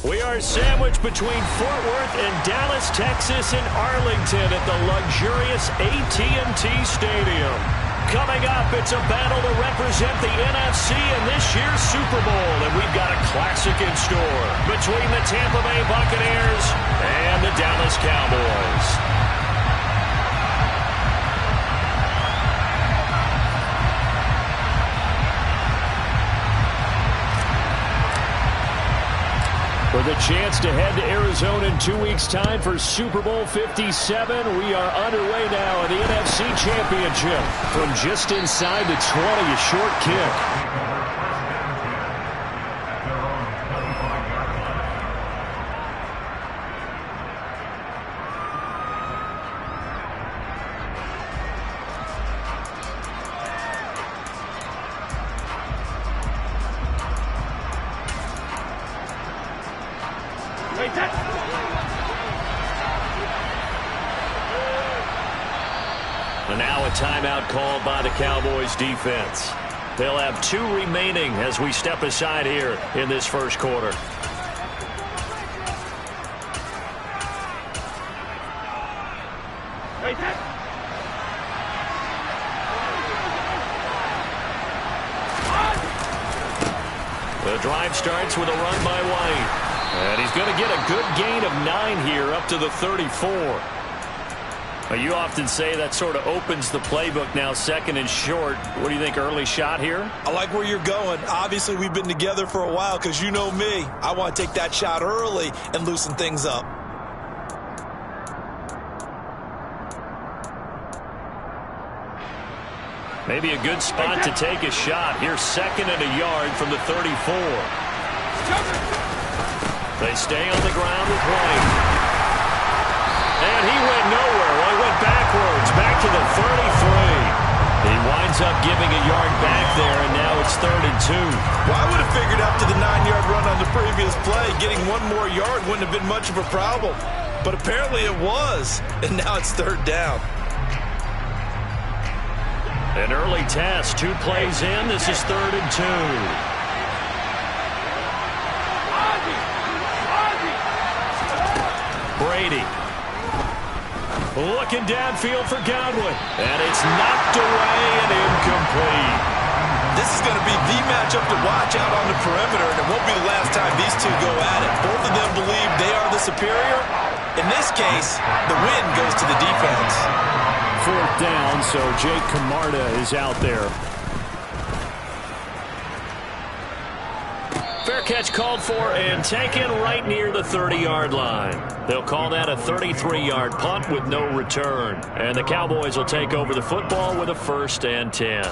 We are sandwiched between Fort Worth and Dallas, Texas, and Arlington at the luxurious AT&T Stadium. Coming up, it's a battle to represent the NFC in this year's Super Bowl, and we've got a classic in store between the Tampa Bay Buccaneers and the Dallas Cowboys. For the chance to head to Arizona in 2 weeks' time for Super Bowl 57, we are underway now in the NFC Championship. From just inside the 20, a short kick. And now a timeout called by the Cowboys defense. They'll have 2 remaining as we step aside here in this first quarter. The drive starts with a run by White. And he's going to get a good gain of 9 here up to the 34. You often say that sort of opens the playbook now, second and short. What do you think, early shot here? I like where you're going. Obviously, we've been together for a while because you know me. I want to take that shot early and loosen things up. Maybe a good spot to take a shot. Here's second and a yard from the 34. They stay on the ground with White. And he went nowhere. Well, he went backwards, back to the 33. He winds up giving a yard back there, and now it's 3rd and 2. Well, I would have figured after the 9-yard run on the previous play, getting 1 more yard wouldn't have been much of a problem. But apparently it was, and now it's 3rd down. An early test, 2 plays in. This is 3rd and 2. Brady. Looking downfield for Godwin. And it's knocked away and incomplete. This is going to be the matchup to watch out on the perimeter, and it won't be the last time these two go at it. Both of them believe they are the superior. In this case, the win goes to the defense. 4th down, so Jake Camarda is out there. Fair catch called for and taken right near the 30-yard line. They'll call that a 33-yard punt with no return. And the Cowboys will take over the football with a 1st and 10.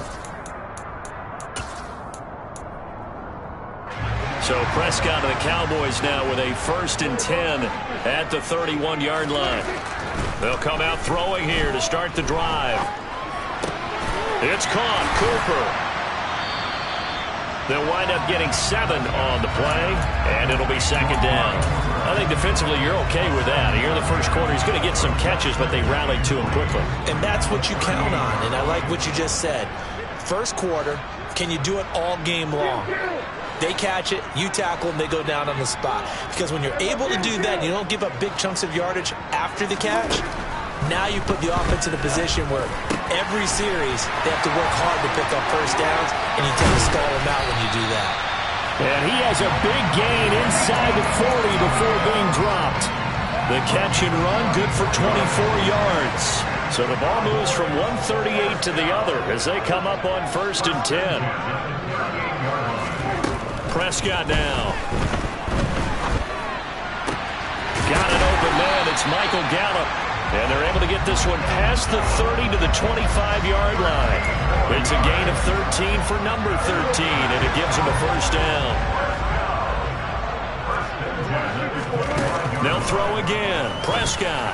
So Prescott and the Cowboys now with a 1st and 10 at the 31-yard line. They'll come out throwing here to start the drive. It's caught. Cooper. They'll wind up getting 7 on the play, and it'll be 2nd down. I think defensively you're okay with that. Here in the first quarter, he's going to get some catches, but they rallied to him quickly. And that's what you count on, and I like what you just said. First quarter, can you do it all game long? They catch it, you tackle them, they go down on the spot. Because when you're able to do that, you don't give up big chunks of yardage after the catch, now you put the offense in a position where every series they have to work hard to pick up 1st downs, and you tend to stall them out when you do that. And he has a big gain inside the 40 before being dropped. The catch and run good for 24 yards. So the ball moves from 138 to the other as they come up on 1st and 10. Prescott now. Got an open man. It's Michael Gallup. And they're able to get this one past the 30 to the 25-yard line. It's a gain of 13 for number 13, and it gives him a 1st down. They'll throw again. Prescott.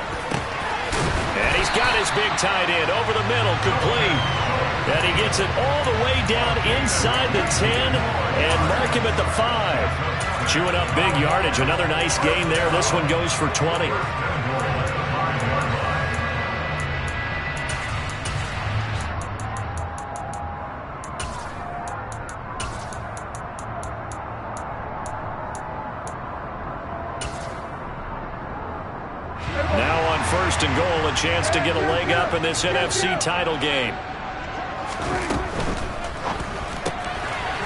And he's got his big tight end over the middle, complete. And he gets it all the way down inside the 10 and mark him at the 5. Chewing up big yardage. Another nice gain there. This one goes for 20. goal, a chance to get a leg up in this NFC title game.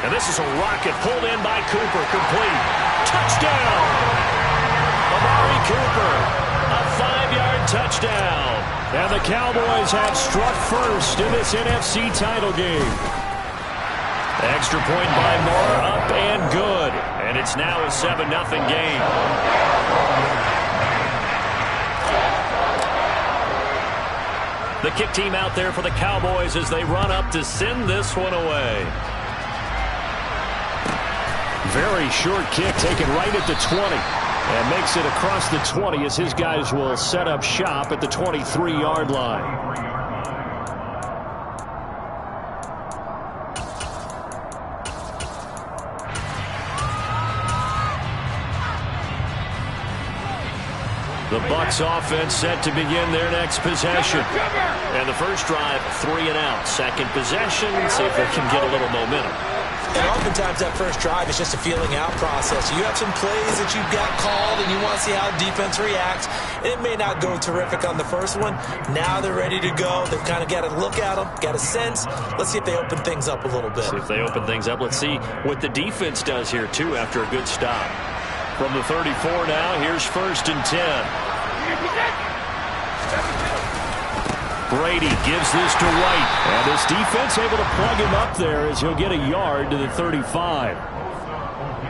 And this is a rocket pulled in by Cooper, complete. Touchdown! Amari Cooper, a 5-yard touchdown. And the Cowboys have struck first in this NFC title game. Extra point by Moore, up and good. And it's now a 7-0 game. The kick team out there for the Cowboys as they run up to send this one away. Very short kick taken right at the 20. And makes it across the 20 as his guys will set up shop at the 23-yard line. The Bucs offense set to begin their next possession. And the first drive, 3 and out. Second possession, see if they can get a little momentum. And oftentimes that first drive is just a feeling out process. You have some plays that you've got called and you want to see how the defense reacts. It may not go terrific on the first one. Now they're ready to go. They've kind of got to look at them, got a sense. Let's see if they open things up a little bit. See if they open things up. Let's see what the defense does here, too, after a good stop. From the 34 now, here's 1st and 10. Brady gives this to White. And this defense able to plug him up there as he'll get a yard to the 35.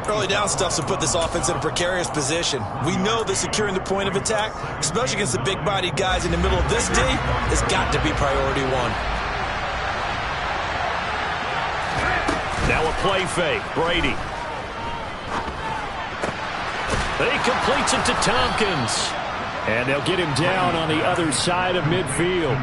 Early down stuff to put this offense in a precarious position. We know that securing the point of attack, especially against the big-bodied guys in the middle of this D, has got to be priority one. Now a play fake. Brady. He completes it to Tompkins. And they'll get him down on the other side of midfield.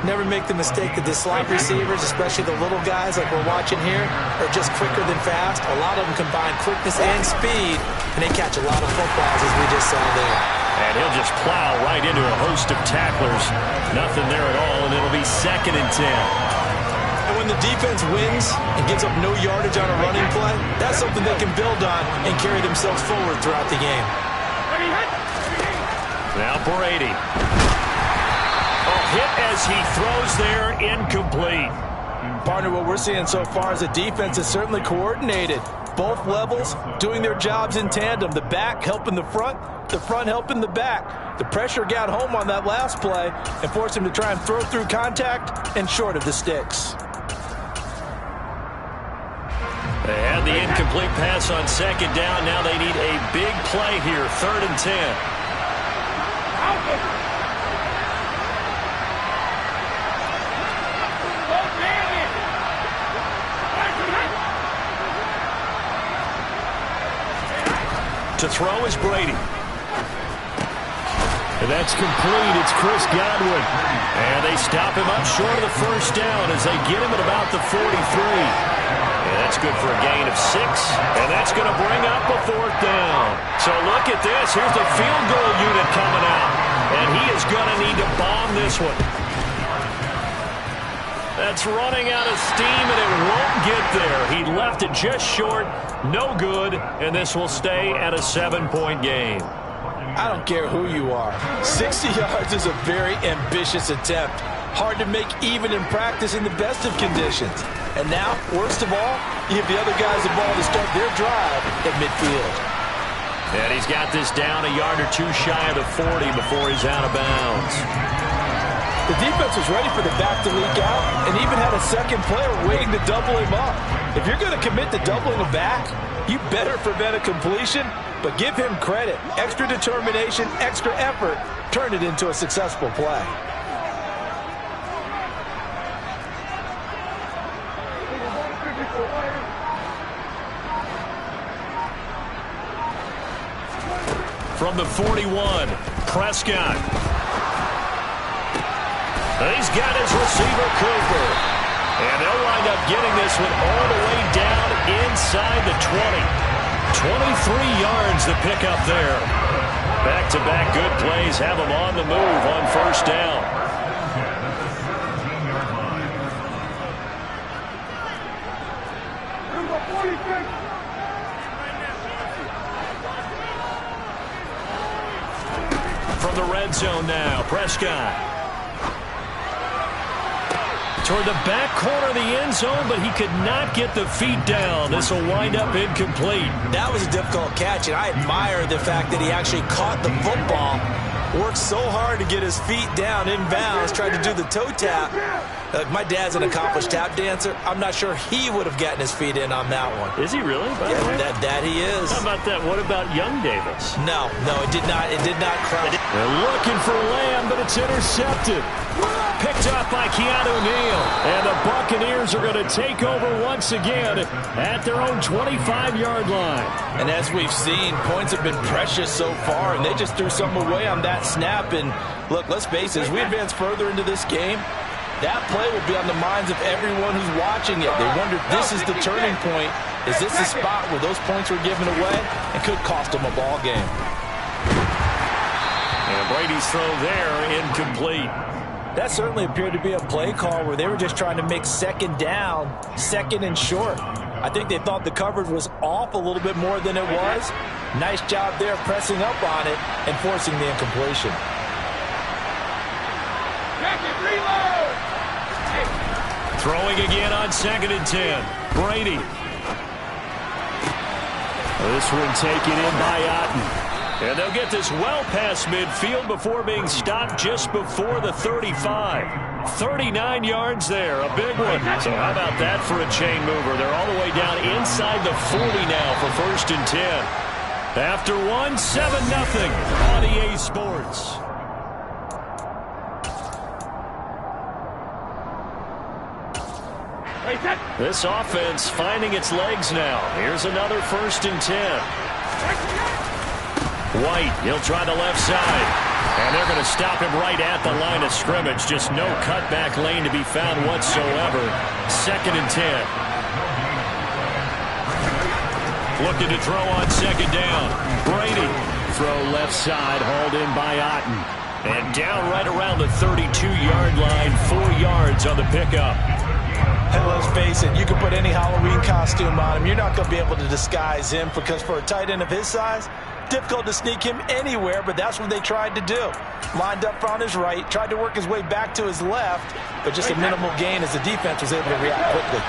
Never make the mistake that the slot receivers, especially the little guys like we're watching here, are just quicker than fast. A lot of them combine quickness and speed, and they catch a lot of footballs, as we just saw there. And he'll just plow right into a host of tacklers. Nothing there at all, and it'll be 2nd and 10. And when the defense wins and gives up no yardage on a running play, that's something they can build on and carry themselves forward throughout the game. Now Brady. A hit as he throws there, incomplete. Partner, what we're seeing so far is the defense is certainly coordinated. Both levels doing their jobs in tandem. The back helping the front helping the back. The pressure got home on that last play and forced him to try and throw through contact and short of the sticks. They had the incomplete pass on 2nd down. Now they need a big play here, 3rd and 10. To throw is Brady. And that's complete. It's Chris Godwin. And they stop him up short of the 1st down as they get him at about the 43. And that's good for a gain of 6. And that's going to bring up a 4th down. So look at this. Here's the field goal unit coming out. And he is going to need to bomb this one. That's running out of steam, and it won't get there. He left it just short. No good, and this will stay at a 7-point game. I don't care who you are. 60 yards is a very ambitious attempt. Hard to make even in practice in the best of conditions. And now, worst of all, you give the other guys the ball to start their drive at midfield. And he's got this down a yard or two shy of the 40 before he's out of bounds. The defense was ready for the back to leak out and even had a second player waiting to double him up. If you're going to commit to doubling a back, you better prevent a completion, but give him credit. Extra determination, extra effort, turned it into a successful play. From the 41, Prescott. He's got his receiver, Cooper. And they'll wind up getting this one all the way down inside the 20. 23 yards the pickup there. Back-to-back good plays have them on the move on 1st down. from the red zone now. Prescott. Toward the back corner of the end zone, but he could not get the feet down. This will wind up incomplete. That was a difficult catch, and I admire the fact that he actually caught the football, worked so hard to get his feet down inbounds, tried to do the toe tap. My dad's an accomplished tap dancer. I'm not sure he would have gotten his feet in on that one. Is he really? Yeah, that he is. How about that? What about young Davis? No, it did not. It did not cross. They're looking for Lamb, but it's intercepted. Picked up by Keanu Neal. And the Buccaneers are going to take over once again at their own 25-yard line. And as we've seen, points have been precious so far, and they just threw some away on that snap. And look, let's face it, as we advance further into this game, that play will be on the minds of everyone who's watching it. They wonder if this is the turning point. Is this the spot where those points were given away and could cost them a ball game? And Brady's throw there, incomplete. That certainly appeared to be a play call where they were just trying to make second down, second and short. I think they thought the coverage was off a little bit more than it was. Nice job there pressing up on it and forcing the incompletion. Throwing again on 2nd and 10. Brady. This one taken in by Otten. And they'll get this well past midfield before being stopped just before the 35. 39 yards there, a big one. So how about that for a chain mover? They're all the way down inside the 40 now for 1st and 10. After one, 7-0 on EA Sports. This offense finding its legs now. Here's another 1st and 10. White, he'll try the left side. And they're going to stop him right at the line of scrimmage. Just no cutback lane to be found whatsoever. 2nd and 10. Looking to throw on 2nd down. Brady. Throw left side, hauled in by Otten. And down right around the 32-yard line. 4 yards on the pickup. And let's face it, you can put any Halloween costume on him. You're not going to be able to disguise him because for a tight end of his size, difficult to sneak him anywhere, but that's what they tried to do. Lined up on his right, tried to work his way back to his left, but just a minimal gain as the defense was able to react quickly.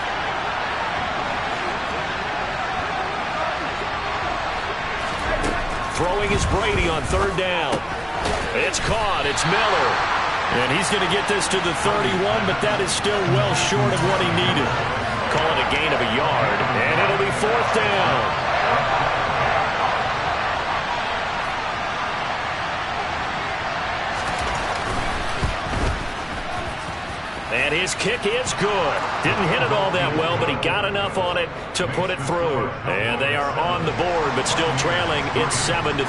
Throwing is Brady on 3rd down. It's caught. It's Miller. And he's going to get this to the 31, but that is still well short of what he needed. Call it a gain of a yard, and it'll be 4th down. And his kick is good. Didn't hit it all that well, but he got enough on it to put it through. And they are on the board, but still trailing. It's 7-3.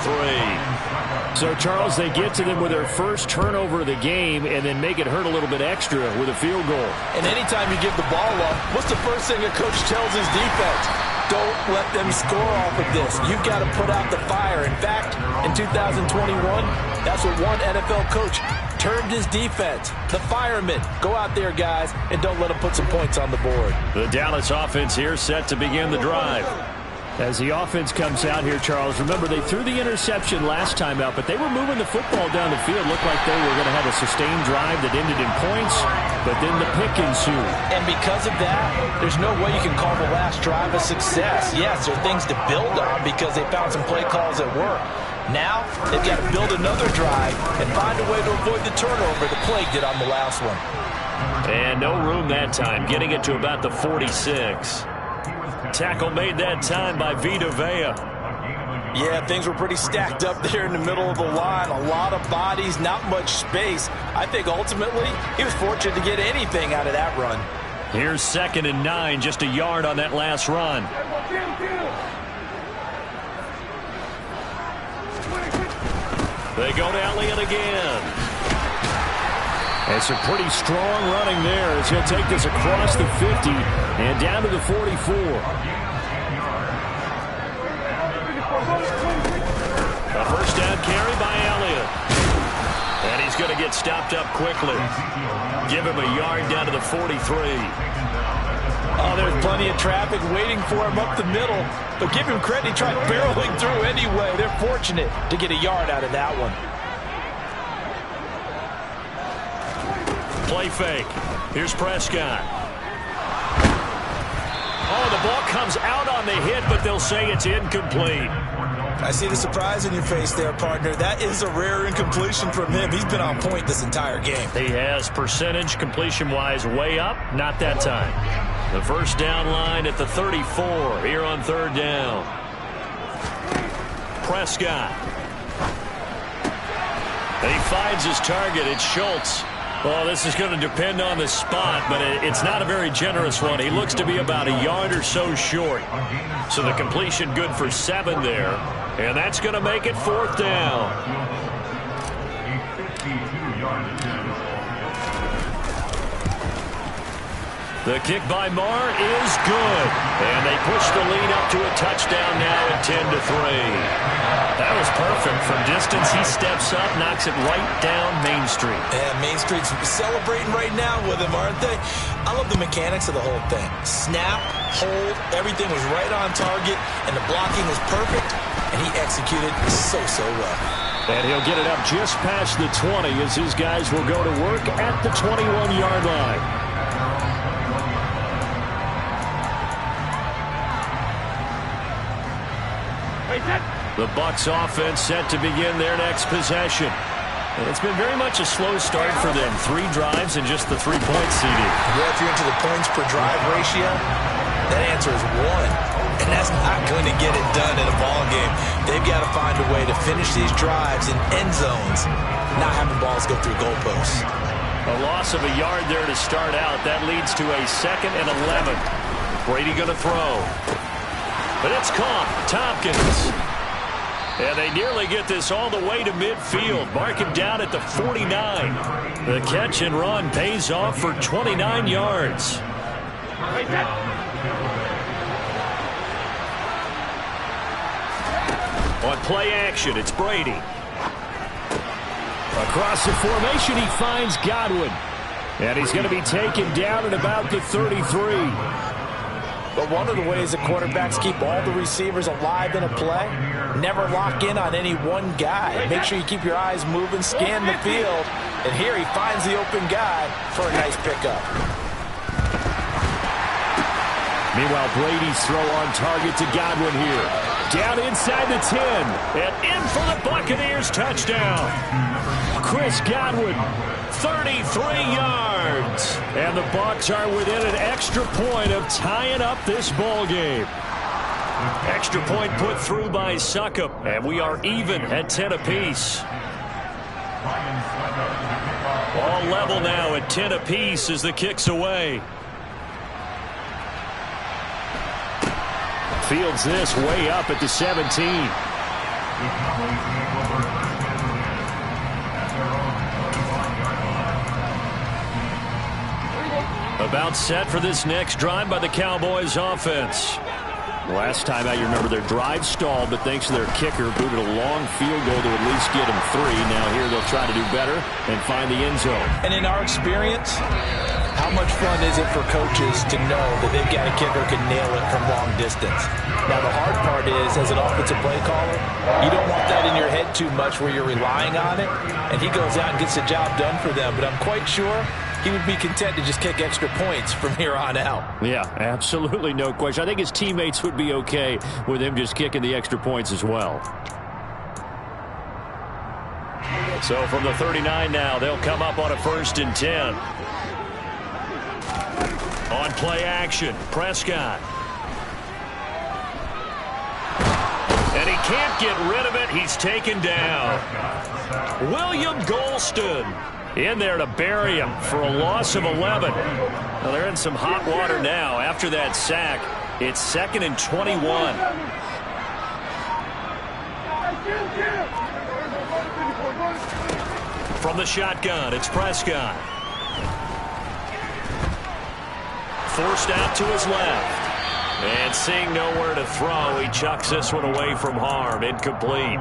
So, Charles, they get to them with their first turnover of the game and then make it hurt a little bit extra with a field goal. And anytime you give the ball up, what's the first thing a coach tells his defense? Don't let them score off of this. You've got to put out the fire. In fact, in 2021, that's what one NFL coach termed his defense. The firemen. Go out there, guys, and don't let them put some points on the board. The Dallas offense here set to begin the drive. As the offense comes out here, Charles, remember they threw the interception last time out, but they were moving the football down the field. Looked like they were going to have a sustained drive that ended in points, but then the pick ensued. And because of that, there's no way you can call the last drive a success. Yes, there are things to build on because they found some play calls that work. Now, they've got to build another drive and find a way to avoid the turnover the Plague did on the last one. And no room that time, getting it to about the 46. Tackle made that time by Vita Vea. Yeah, things were pretty stacked up there in the middle of the line. A lot of bodies, not much space. I think ultimately he was fortunate to get anything out of that run. Here's 2nd and 9, just a yard on that last run. They go to Elliott again. It's a pretty strong running there as he'll take this across the 50 and down to the 44. A first down carry by Elliott. And he's going to get stopped up quickly. Give him a yard down to the 43. Oh, there's plenty of traffic waiting for him up the middle. But give him credit, he tried barreling through anyway. They're fortunate to get a yard out of that one. Play fake. Here's Prescott. Oh, the ball comes out on the hit, but they'll say it's incomplete. I see the surprise in your face there, partner. That is a rare incompletion from him. He's been on point this entire game. He has percentage completion-wise way up. Not that time. The first down line at the 34 here on third down. Prescott. And he finds his target. It's Schultz. Well, this is going to depend on the spot, but it's not a very generous one. He looks to be about a yard or so short. So the completion good for 7 there. And that's going to make it fourth down. The kick by Marr is good. And they push the lead up to a touchdown now at 10-3. That was perfect. From distance, he steps up, knocks it right down Main Street. Yeah, Main Street's celebrating right now with him, aren't they? I love the mechanics of the whole thing. Snap, hold, everything was right on target, and the blocking was perfect, and he executed so well. And he'll get it up just past the 20 as his guys will go to work at the 21-yard line. The Bucs offense set to begin their next possession. And it's been very much a slow start for them. 3 drives and just the 3-point seeding. Yeah, if you're into the points per drive ratio, that answer is 1. And that's not going to get it done in a ball game. They've got to find a way to finish these drives in end zones, not having balls go through goalposts. A loss of a yard there to start out. That leads to a 2nd and 11. Brady going to throw. But it's caught. Tompkins. And they nearly get this all the way to midfield. Mark him down at the 49. The catch and run pays off for 29 yards. On play action, it's Brady. Across the formation, he finds Godwin. And he's going to be taken down at about the 33. But one of the ways that quarterbacks keep all the receivers alive in a play, never lock in on any one guy. Make sure you keep your eyes moving, scan the field, and here he finds the open guy for a nice pickup. Meanwhile, Brady's throw on target to Godwin here. Down inside the 10, and in for the Buccaneers touchdown. Chris Godwin, 33 yards. And the Bucs are within an extra point of tying up this ball game. Extra point put through by Succop, and we are even at 10 apiece. All level now at 10 apiece as the kick's away. Fields this way up at the 17. About set for this next drive by the Cowboys offense. Last time out, you remember their drive stalled, but thanks to their kicker, booted a long field goal to at least get them 3. Now here they'll try to do better and find the end zone. And in our experience, how much fun is it for coaches to know that they've got a kicker who can nail it from long distance? Now, the hard part is, as an offensive play caller, you don't want that in your head too much where you're relying on it, and he goes out and gets the job done for them. But I'm quite sure he would be content to just kick extra points from here on out. Yeah, absolutely no question. I think his teammates would be okay with him just kicking the extra points as well. So from the 39 now, they'll come up on a 1st and 10. On play action, Prescott. And he can't get rid of it. He's taken down. William Golston in there to bury him for a loss of 11. Well, they're in some hot water now. After that sack, it's 2nd and 21. From the shotgun, it's Prescott. Forced out to his left. And seeing nowhere to throw, he chucks this one away from harm. Incomplete.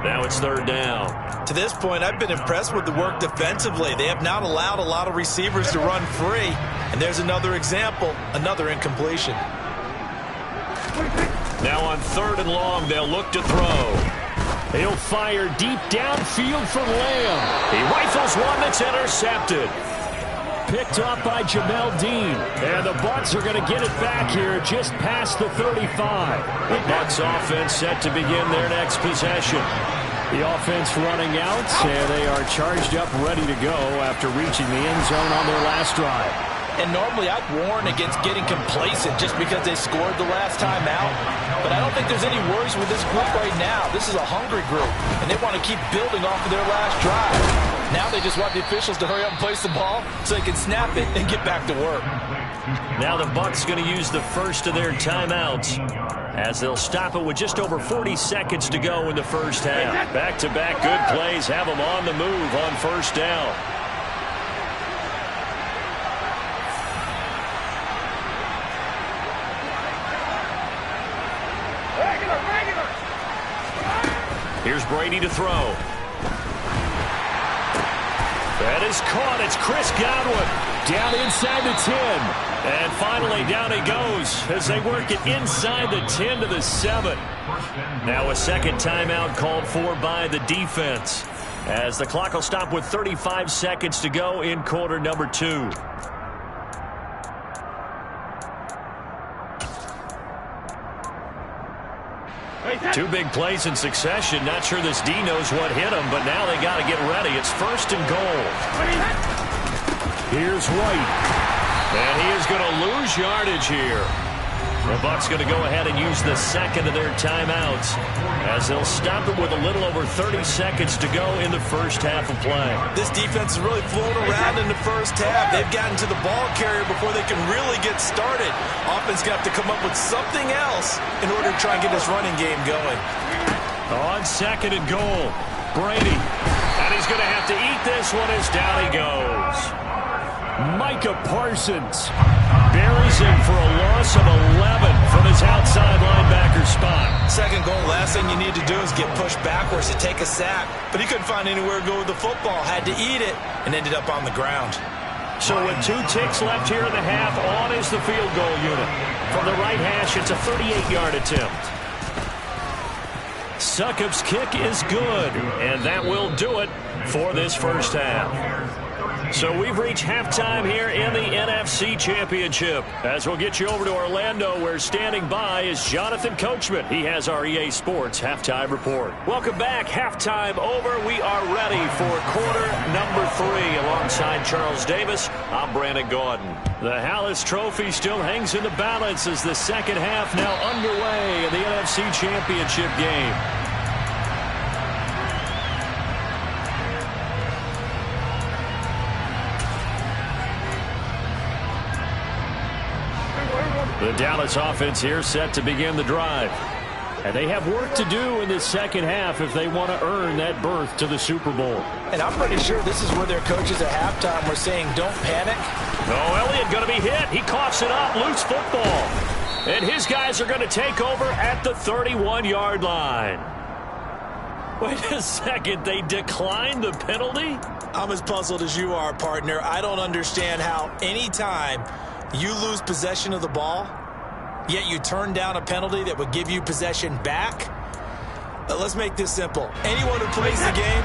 Now it's 3rd down. To this point, I've been impressed with the work defensively. They have not allowed a lot of receivers to run free. And there's another example, another incompletion. Now on 3rd and long, they'll look to throw. He'll fire deep downfield from Lamb. He rifles one that's intercepted. picked up by Jamel Dean. And the Bucs are going to get it back here just past the 35. The Bucs offense set to begin their next possession. The offense running out, and they are charged up, ready to go after reaching the end zone on their last drive. And normally I'd warn against getting complacent just because they scored the last time out. But I don't think there's any worries with this group right now. This is a hungry group, and they want to keep building off of their last drive. Now they just want the officials to hurry up and place the ball so they can snap it and get back to work. Now the Bucs going to use the first of their timeouts as they'll stop it with just over 40 seconds to go in the first half. Back-to-back good plays have them on the move on first down. Here's Brady to throw. That is caught. It's Chris Godwin down inside the 10. And finally down he goes as they work it inside the 10 to the 7. Now a second timeout called for by the defense as the clock will stop with 35 seconds to go in quarter number 2. Two big plays in succession. Not sure this D knows what hit him, but now they got to get ready. It's first and goal. Here's White. And he is going to lose yardage here. The Bucs going to go ahead and use the second of their timeouts as they'll stop it with a little over 30 seconds to go in the first half of play. This defense is really flown around in the first half. They've gotten to the ball carrier before they can really get started. Offense going to have to come up with something else in order to try and get this running game going. On second and goal, Brady. And he's going to have to eat this one as down he goes. Micah Parsons buries him for a loss of 11 from his outside linebacker spot. Second goal, last thing you need to do is get pushed backwards to take a sack. But he couldn't find anywhere to go with the football. Had to eat it and ended up on the ground. So with 2 ticks left here in the half, on is the field goal unit. From the right hash, it's a 38-yard attempt. Succop's kick is good, and that will do it for this first half. So we've reached halftime here in the NFC Championship. As we'll get you over to Orlando, where standing by is Jonathan Coachman. He has our EA Sports Halftime Report. Welcome back. Halftime over. We are ready for quarter number 3. Alongside Charles Davis, I'm Brandon Gaudin. The Hallis Trophy still hangs in the balance as the second half now underway in the NFC Championship game. The Dallas offense here set to begin the drive. And they have work to do in the second half if they want to earn that berth to the Super Bowl. And I'm pretty sure this is where their coaches at halftime were saying, don't panic. Oh, Elliott going to be hit. He coughs it up. Loose football. And his guys are going to take over at the 31-yard line. Wait a second. They declined the penalty? I'm as puzzled as you are, partner. I don't understand how any time you lose possession of the ball, yet you turn down a penalty that would give you possession back. Let's make this simple. Anyone who plays the game,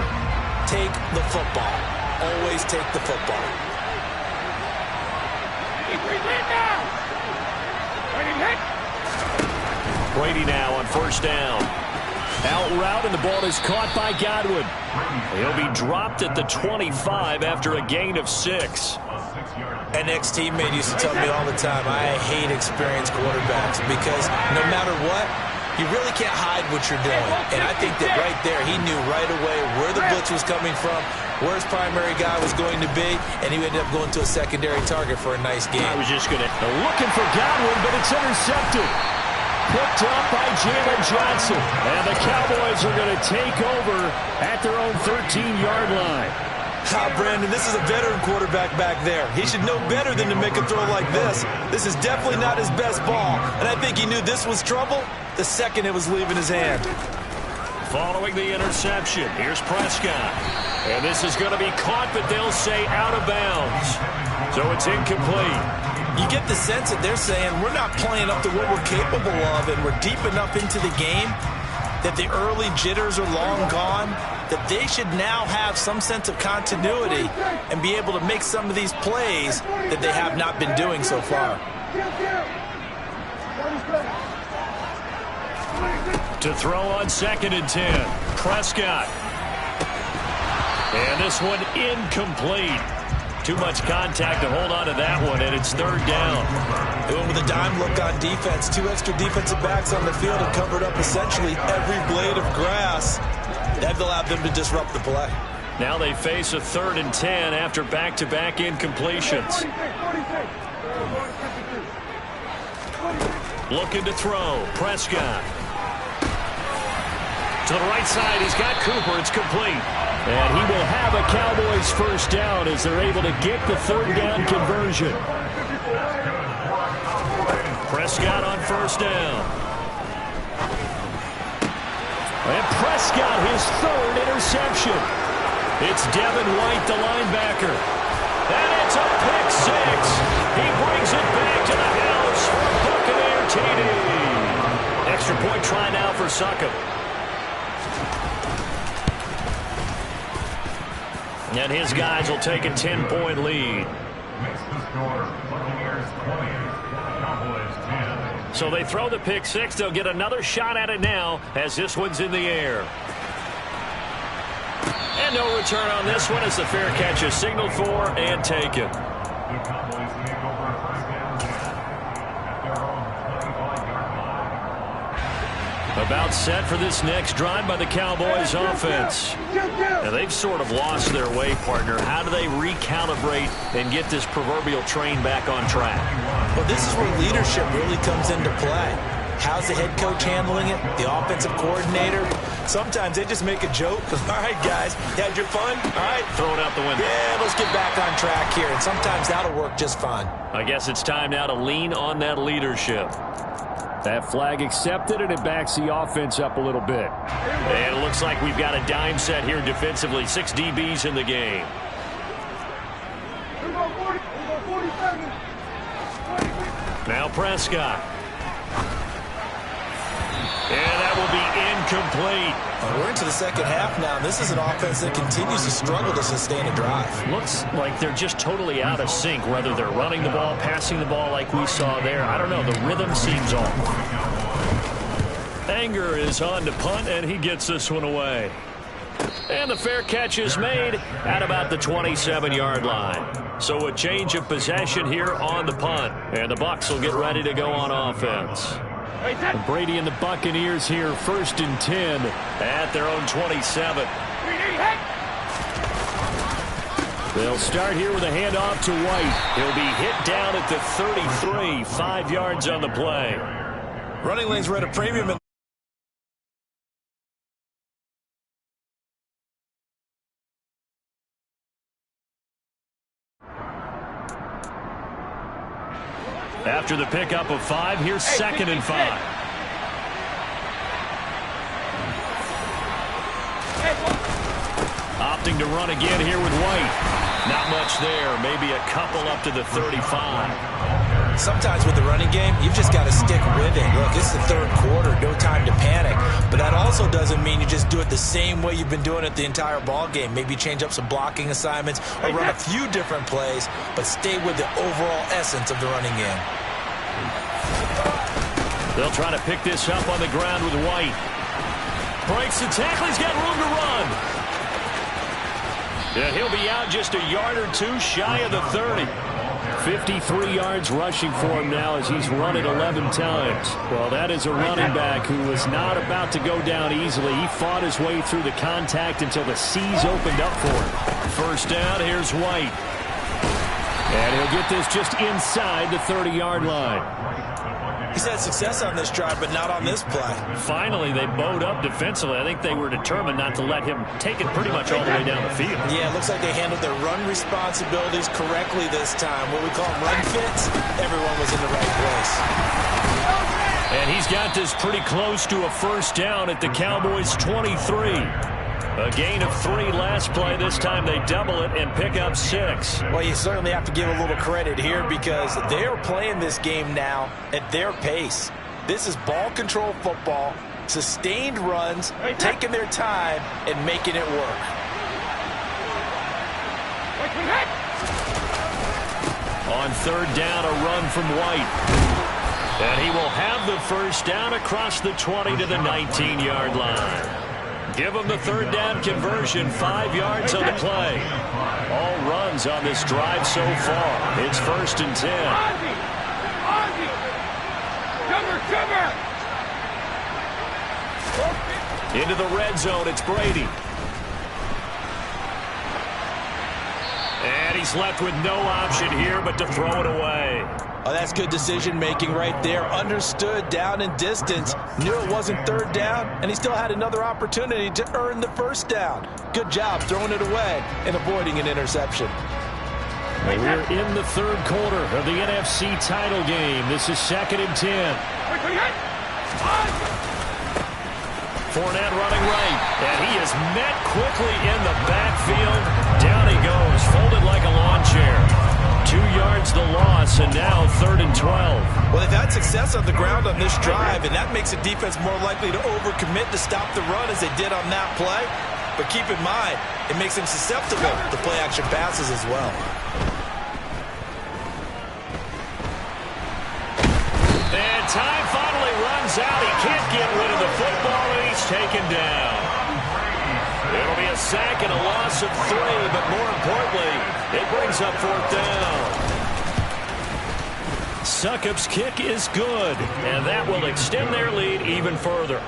take the football. Always take the football. Brady now on first down. Out route, and the ball is caught by Godwin. He'll be dropped at the 25 after a gain of 6. An ex-teammate used to tell me all the time, I hate experienced quarterbacks because no matter what, you really can't hide what you're doing. And I think that right there, he knew right away where the blitz was coming from, where his primary guy was going to be, and he ended up going to a secondary target for a nice game. I was just going to looking for Godwin, but it's intercepted. Picked up by Jalen Johnson. And the Cowboys are going to take over at their own 13-yard line. Brandon, this is a veteran quarterback back there. He should know better than to make a throw like this. This is definitely not his best ball, and I think he knew this was trouble the second it was leaving his hand. Following the interception, here's Prescott. And this is going to be caught, but they'll say out of bounds. So it's incomplete. You get the sense that they're saying we're not playing up to what we're capable of, and we're deep enough into the game that the early jitters are long gone. that they should now have some sense of continuity and be able to make some of these plays that they have not been doing so far. To throw on 2nd and 10. Prescott. And this one incomplete. Too much contact to hold on to that one, and it's 3rd down. They went with a dime look on defense. 2 extra defensive backs on the field and covered up essentially every blade of grass. That allowed them to disrupt the play. Now they face a 3rd and 10 after back-to-back incompletions. Looking to throw. Prescott. To the right side, he's got Cooper. It's complete. And he will have a Cowboys 1st down as they're able to get the 3rd down conversion. Prescott on 1st down. And Prescott, his 3rd interception. It's Devin White, the linebacker. And it's a pick 6. He brings it back to the house for Buccaneer TD. Extra point try now for Succop. And his guys will take a 10-point lead. So they throw the pick 6. They'll get another shot at it now as this one's in the air. And no return on this one as the fair catch is signaled for and taken. About set for this next drive by the Cowboys offense. Now they've sort of lost their way, partner. How do they recalibrate and get this proverbial train back on track? Well, this is where leadership really comes into play. How's the head coach handling it? The offensive coordinator? Sometimes they just make a joke. All right, guys, you had your fun? All right. Throw it out the window. Yeah, let's get back on track here. And sometimes that'll work just fine. I guess it's time now to lean on that leadership. That flag accepted, and it backs the offense up a little bit. And it looks like we've got a dime set here defensively. 6 DBs in the game. Now Prescott. And that will be incomplete. We're into the 2nd half now. This is an offense that continues to struggle to sustain a drive. Looks like they're just totally out of sync, whether they're running the ball, passing the ball like we saw there. I don't know. The rhythm seems off. Anger is on to punt, and he gets this one away. And the fair catch is made at about the 27-yard line. So a change of possession here on the punt. And the Bucs will get ready to go on offense. And Brady and the Buccaneers here, 1st and 10 at their own 27. They'll start here with a handoff to White. He'll be hit down at the 33, 5 yards on the play. Running lanes were at a premium. After the pickup of 5, here's 2nd and 5. Opting to run again here with White. Not much there. Maybe a couple up to the 35. Sometimes with the running game, you've just got to stick with it. Look, it's the 3rd quarter, no time to panic. But that also doesn't mean you just do it the same way you've been doing it the entire ball game. Maybe change up some blocking assignments or run a few different plays, but stay with the overall essence of the running game. They'll try to pick this up on the ground with White. Breaks the tackle. He's got room to run. And he'll be out just a yard or 2 shy of the 30. 53 yards rushing for him now as he's run it 11 times. Well, that is a running back who was not about to go down easily. He fought his way through the contact until the seas opened up for him. 1st down, here's White. And he'll get this just inside the 30-yard line. He's had success on this drive, but not on this play. Finally, they bowed up defensively. I think they were determined not to let him take it pretty much all the way down the field. Yeah, it looks like they handled their run responsibilities correctly this time. What we call them run fits, everyone was in the right place. And he's got this pretty close to a 1st down at the Cowboys' 23. A gain of 3 last play. This time they double it and pick up 6. Well, you certainly have to give a little credit here because they're playing this game now at their pace. This is ball control football. Sustained runs, taking their time, and making it work. On third down, a run from White. And he will have the first down across the 20 to the 19-yard line. Give him the third down conversion, 5 yards on the play. All runs on this drive so far. It's 1st and 10. Into the red zone, it's Brady. And he's left with no option here but to throw it away. Oh, that's good decision-making right there. Understood down and distance. Knew it wasn't third down, and he still had another opportunity to earn the first down. Good job throwing it away and avoiding an interception. Well, we're in the third quarter of the NFC title game. This is 2nd and 10. Fournette running right, and he is met quickly in the backfield. Down he goes, folded like a lawn chair. 2 yards the loss, and now 3rd and 12. Well, they've had success on the ground on this drive, and that makes the defense more likely to overcommit to stop the run as they did on that play. But keep in mind, it makes them susceptible to play-action passes as well. And time finally runs out. He can't get rid of the football, and he's taken down. It'll be a sack and a loss of 3, but more importantly, it brings up 4th down. Succop's kick is good, and that will extend their lead even further.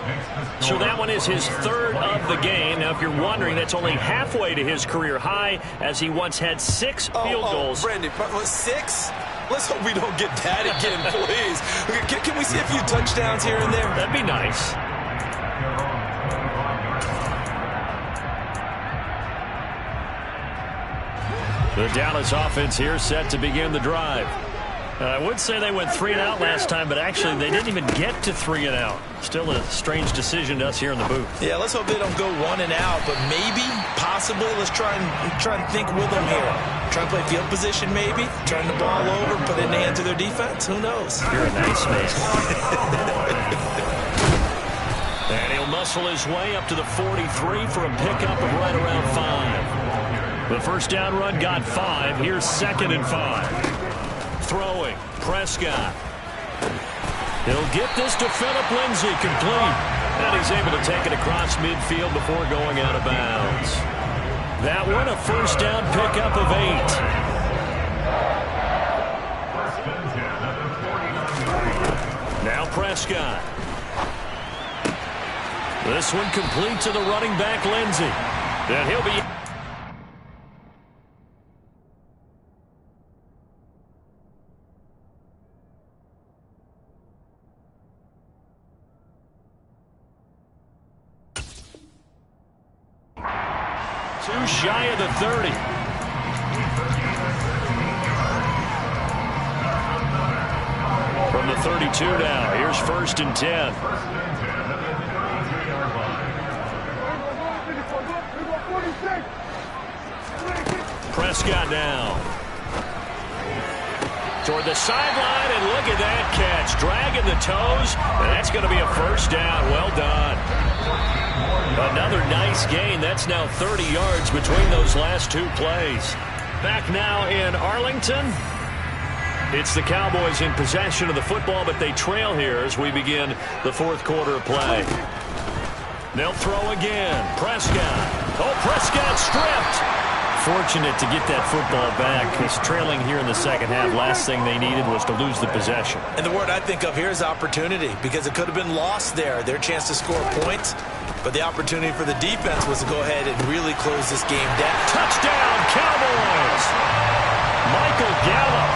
So that one is his 3rd of the game. Now, if you're wondering, that's only halfway to his career high, as he once had 6 field goals. Brandon, 6? Let's hope we don't get that again, please. Can we see a few touchdowns here and there? That'd be nice. The Dallas offense here set to begin the drive. I would say they went 3 and out last time, but actually they didn't even get to 3 and out. Still a strange decision to us here in the booth. Yeah, let's hope they don't go 1 and out, but maybe, possibly, let's try and think with them here. Try and play field position maybe, turn the ball over, put it in the hands of their defense. Who knows? You're a nice man. And he'll muscle his way up to the 43 for a pickup of right around 5. The first down run got 5. Here's 2nd and 5. Throwing, Prescott. He'll get this to Phillip Lindsay, complete. And he's able to take it across midfield before going out of bounds. That one, a first down pickup of 8. Now Prescott. This one complete to the running back, Lindsay. And he'll be... Too shy of the 30. From the 32 now, here's 1st and 10. Prescott now. Toward the sideline, and look at that catch. Dragging the toes, and that's going to be a first down. Well done. Another nice gain. That's now 30 yards between those last 2 plays. Back now in Arlington. It's the Cowboys in possession of the football, but they trail here as we begin the 4th quarter of play. They'll throw again. Prescott. Oh, Prescott stripped. Fortunate to get that football back, because trailing here in the second half, last thing they needed was to lose the possession. And the word I think of here is opportunity, because it could have been lost there, their chance to score points. But the opportunity for the defense was to go ahead and really close this game down. Touchdown, Cowboys! Michael Gallup,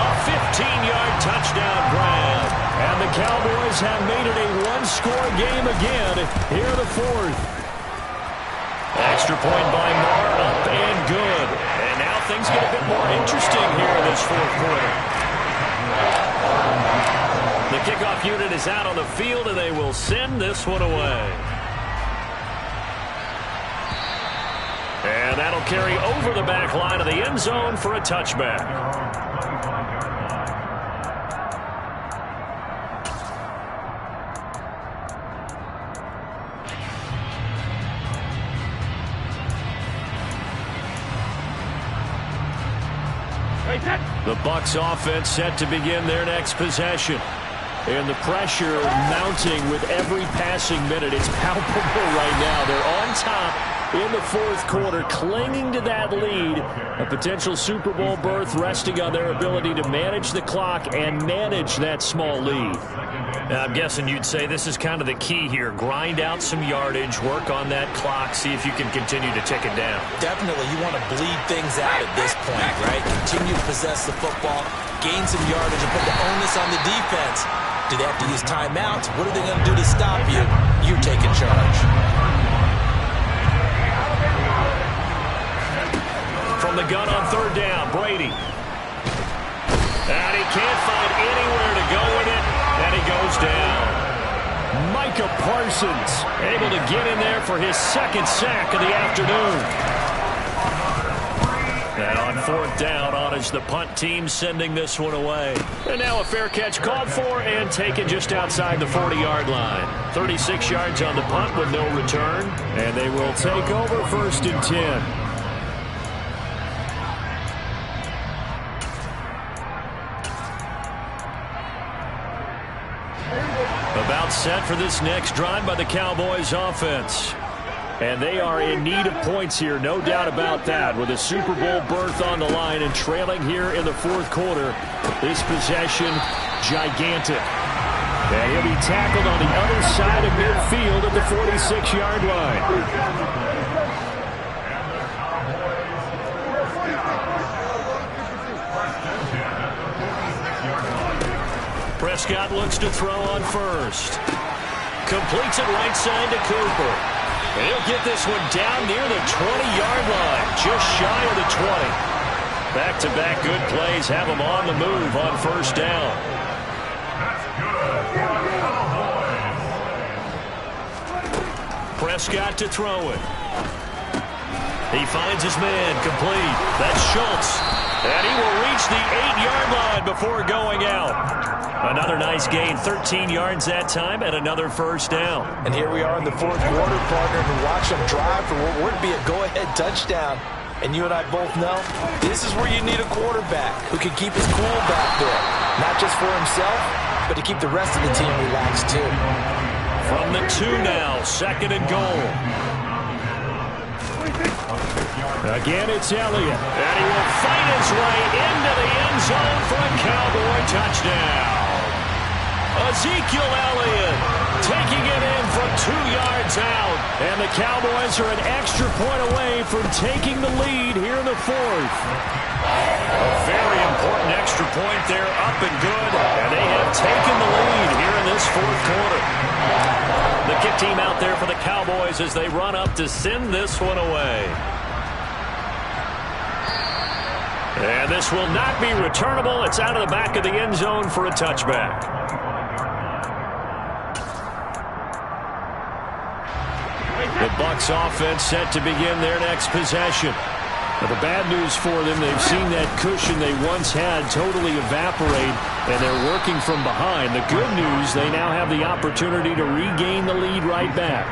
a 15-yard touchdown grab. And the Cowboys have made it a 1-score game again here in the 4th. Extra point by Marr, up and good. And now things get a bit more interesting here in this 4th quarter. The kickoff unit is out on the field, and they will send this one away. And that'll carry over the back line of the end zone for a touchback. The Bucs offense set to begin their next possession. And the pressure mounting with every passing minute. It's palpable right now. They're on top in the fourth quarter, clinging to that lead. A potential Super Bowl berth resting on their ability to manage the clock and manage that small lead. Now, I'm guessing you'd say this is kind of the key here. Grind out some yardage, work on that clock, see if you can continue to tick it down. Definitely, you want to bleed things out at this point, right? Continue to possess the football, gain some yardage, and put the onus on the defense. Do they have to use timeouts? What are they going to do to stop you? You're taking charge. From the gun on third down, Brady. And he can't find anywhere to go with it, and he goes down. Micah Parsons able to get in there for his second sack of the afternoon. And on fourth down, on is the punt team sending this one away. And now a fair catch called for and taken just outside the 40-yard line. 36 yards on the punt with no return. And they will take over first and 10. About set for this next drive by the Cowboys offense. And they are in need of points here, no doubt about that, with a Super Bowl berth on the line and trailing here in the fourth quarter. This possession, gigantic. And he'll be tackled on the other side of midfield at the 46-yard line. Prescott looks to throw on first. Completes it right side to Cooper. He'll get this one down near the 20-yard line, just shy of the 20. Back-to-back good plays have him on the move on first down. Prescott to throw it. He finds his man complete. That's Schultz. And he will reach the 8-yard line before going out. Another nice gain, 13 yards that time, and another first down. And here we are in the fourth quarter, partner, to watch them drive for what would be a go-ahead touchdown. And you and I both know this is where you need a quarterback who can keep his cool back there. Not just for himself, but to keep the rest of the team relaxed too. From the 2 now, second and goal. Again, it's Elliott. And he will fight his way into the end zone for a Cowboy touchdown. Ezekiel Elliott taking it in from 2 yards out. And the Cowboys are an extra point away from taking the lead here in the fourth. A very important extra point there, up and good. And they have taken the lead here in this fourth quarter. The kick team out there for the Cowboys as they run up to send this one away. And this will not be returnable. It's out of the back of the end zone for a touchback. The Bucs offense set to begin their next possession. Now, the bad news for them, they've seen that cushion they once had totally evaporate, and they're working from behind. The good news, they now have the opportunity to regain the lead right back.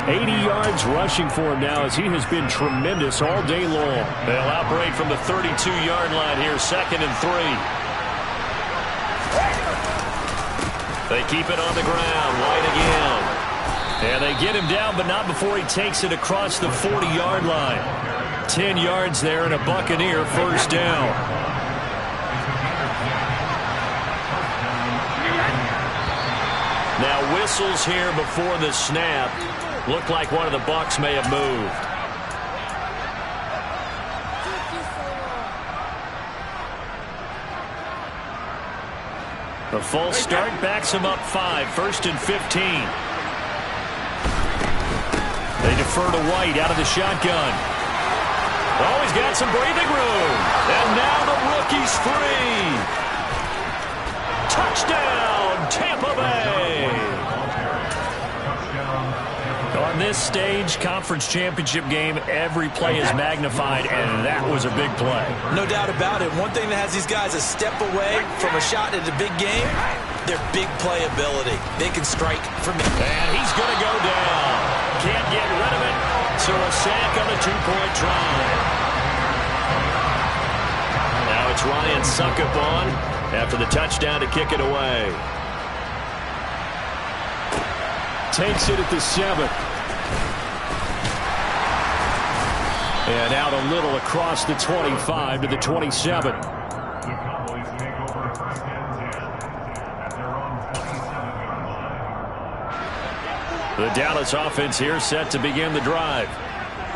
80 yards rushing for him now as he has been tremendous all day long. They'll operate from the 32-yard line here, second and 3. They keep it on the ground, White again. And they get him down, but not before he takes it across the 40-yard line. 10 yards there and a Buccaneer first down. Now whistles here before the snap. Looked like one of the Bucs may have moved. The false start backs him up 5, first and 15. They defer to White out of the shotgun. Oh, he's got some breathing room. And now the rookie's free. Touchdown, Tampa Bay. On this stage, conference championship game, every play is magnified, and that was a big play. No doubt about it. One thing that has these guys a step away from a shot at a big game, their big play ability. They can strike from the... And he's going to go down. Can't get rid of it, so a sack on a 2-point try. Now it's gets Ryan Suckup on after the touchdown to kick it away. Takes it at the 7. And out a little across the 25 to the 27. The Dallas offense here set to begin the drive.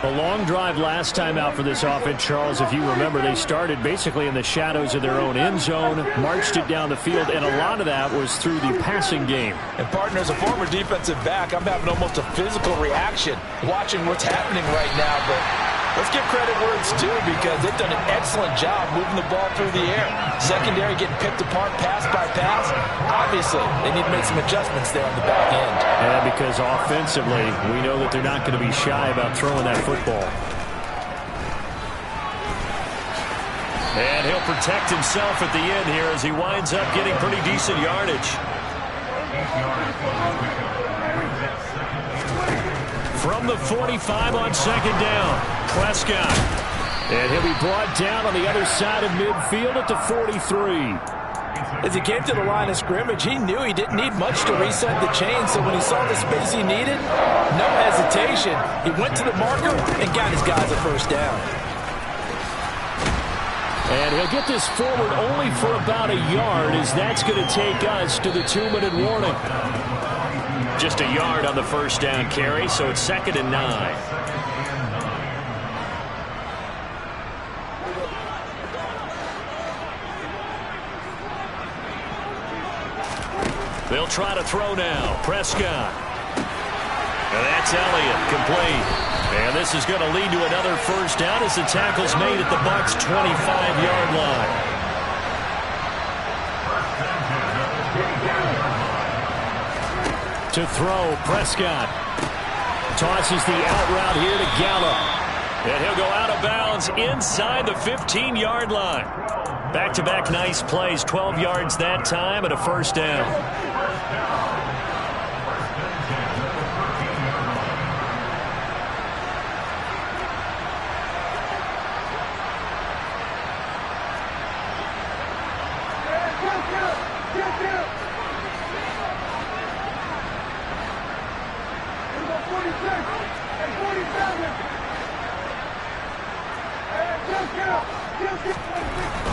A long drive last time out for this offense, Charles. If you remember, they started basically in the shadows of their own end zone, marched it down the field, and a lot of that was through the passing game. And, partner, as a former defensive back, I'm having almost a physical reaction watching what's happening right now. But let's give credit where it's due because they've done an excellent job moving the ball through the air. Secondary getting picked apart pass by pass. Obviously, they need to make some adjustments there on the back end. Yeah, because offensively, we know that they're not going to be shy about throwing that football. And he'll protect himself at the end here as he winds up getting pretty decent yardage. From the 45 on second down, Prescott. And he'll be brought down on the other side of midfield at the 43. As he came to the line of scrimmage, he knew he didn't need much to reset the chain, so when he saw the space he needed, no hesitation. He went to the marker and got his guys a first down. And he'll get this forward only for about a yard, as that's going to take us to the 2-minute warning. Just a yard on the first down carry, so it's 2nd and 9. They'll try to throw now. Prescott. And that's Elliott, complete. And this is going to lead to another first down as the tackle's made at the Bucs' 25-yard line. To throw, Prescott. Tosses the out route here to Gallup. And he'll go out of bounds inside the 15-yard line. Back-to-back nice plays, 12 yards that time and a first down.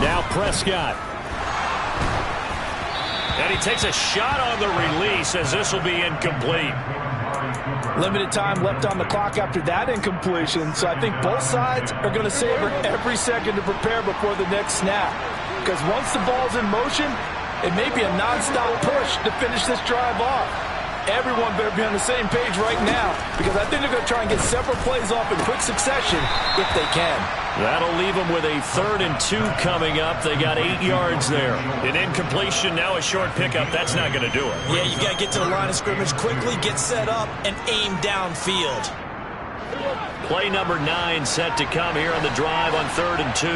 Now Prescott. And he takes a shot on the release as this will be incomplete. Limited time left on the clock after that incompletion, so I think both sides are going to savor every second to prepare before the next snap. Because once the ball's in motion, it may be a nonstop push to finish this drive off. Everyone better be on the same page right now because I think they're going to try and get several plays off in quick succession if they can. That'll leave them with a 3rd and 2 coming up. They got 8 yards there. An incompletion, now a short pickup. That's not going to do it. Yeah, you got to get to the line of scrimmage quickly, get set up, and aim downfield. Play number 9 set to come here on the drive on 3rd and 2.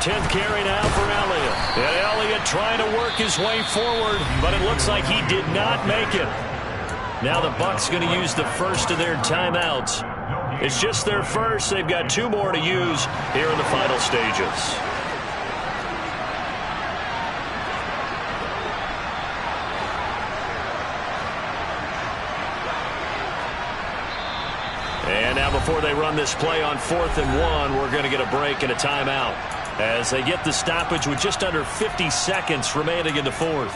10th carry now for Elliott. And Elliott trying to work his way forward, but it looks like he did not make it. Now the Bucs going to use the first of their timeouts. It's just their first. They've got 2 more to use here in the final stages. And now before they run this play on 4th and 1, we're going to get a break and a timeout as they get the stoppage with just under 50 seconds remaining in the 4th.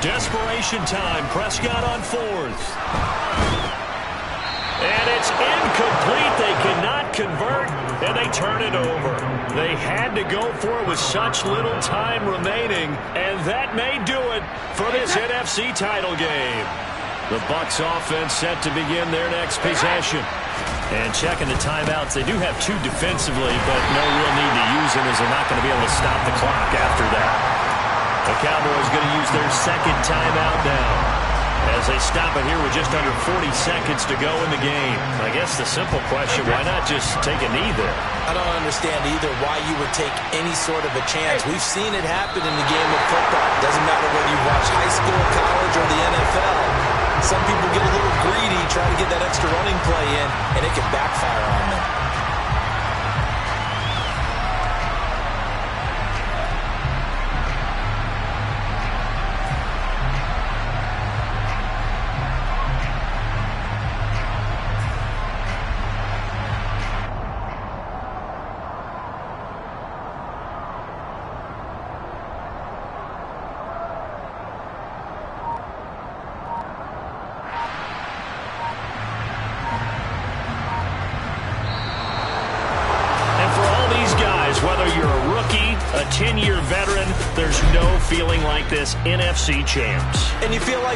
Desperation time. Prescott on 4th. And it's incomplete. They cannot convert, and they turn it over. They had to go for it with such little time remaining, and that may do it for this NFC title game. The Bucs offense set to begin their next possession. And checking the timeouts, they do have 2 defensively, but no real need to use them as they're not going to be able to stop the clock after that. The Cowboys going to use their 2nd timeout now. as they stop it here with just under 40 seconds to go in the game. I guess the simple question, why not just take a knee there? I don't understand either why you would take any sort of a chance. We've seen it happen in the game of football. Doesn't matter whether you watch high school, college, or the NFL. Some people get a little greedy, try to get that extra running play in, and it can backfire on them. Whether you're a rookie, a 10-year veteran, there's no feeling like this NFC champs. And you feel like